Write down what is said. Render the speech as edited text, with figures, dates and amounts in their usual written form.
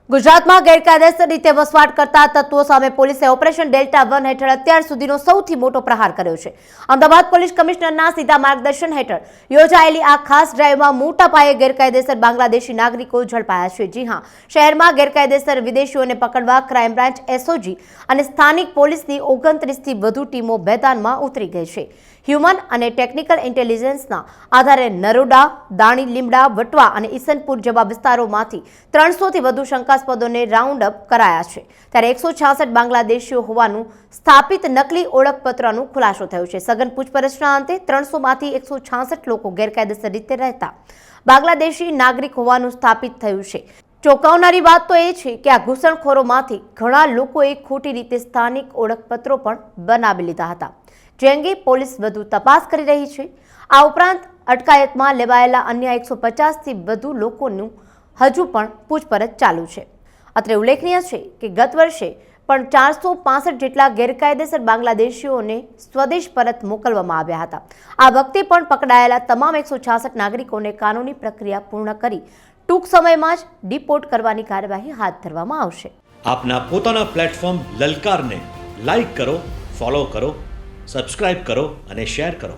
ગુજરાતમાં ગેરકાયદેસર રીતે વસવાટ કરતા તત્વો સામે પોલીસે ઓપરેશન ડેલ્ટા 1 હેઠળ અત્યાર સુધીનો સૌથી મોટો પ્રહાર કર્યો છે। અમદાવાદ પોલીસ કમિશનરના સીધા માર્ગદર્શન હેઠળ યોજાયેલી આ ખાસ ડ્રાઈવમાં મોટા પાયે ગેરકાયદેસર બાંગ્લાદેશી નાગરિકો ઝડપાયા છે। જી હા, શહેરમાં ગેરકાયદેસર વિદેશીઓને પકડવા ક્રાઇમ બ્રાન્ચ એસઓજી અને સ્થાનિક પોલીસની 29થી વધુ ટીમો મેદાનમાં ઉતરી ગઈ છે। હ્યુમન અને ટેકનિકલ ઇન્ટેલિજન્સના આધારે નરોડા, દાણી લીમડા, વટવા અને ઈસનપુર જેવા વિસ્તારોમાંથી 300થી વધુ શંકાસ્પદોને રાઉન્ડ અપ કરાયા છે। ત્યારે 166 બાંગ્લાદેશીઓ હોવાનું સ્થાપિત નકલી ઓળખપત્રનો ખુલાસો થયો છે। સઘન પૂછપરછના અંતે 300માંથી 166 લોકો ગેરકાયદેસર રીતે રહેતા બાંગ્લાદેશી નાગરિક હોવાનું સ્થાપિત થયું છે। ચોંકાવનારી વાત તો એ છે કે આ ઘૂસણખોરોમાંથી ઘણા લોકોએ ખોટી રીતે સ્થાનિક ઓળખપત્રો પણ બનાવી લીધા હતા, જે અંગે પોલીસ વધુ તપાસ કરી રહી છે। આ ઉપરાંત અટકાયતમાં લેવાયેલા અન્ય 150થી વધુ લોકોનું હજુ પણ પૂછપરછ ચાલુ છે। અત્રે ઉલ્લેખનીય છે કે ગત વર્ષે પણ 465 જેટલા ગેરકાયદેસર બાંગ્લાદેશીઓને સ્વદેશ પરત મોકલવામાં આવ્યા હતા। આ વખતે પણ પકડાયેલા તમામ 166 નાગરિકોને કાનૂની પ્રક્રિયા પૂર્ણ કરી ટૂંક સમયમાં જ ડિપોર્ટ કરવાની કાર્યવાહી હાથ ધરવામાં આવશે। આપના પોતાના પ્લેટફોર્મ લલકારને લાઈક કરો, ફોલો કરો, સબસ્ક્રાઇબ કરો અને શેર કરો।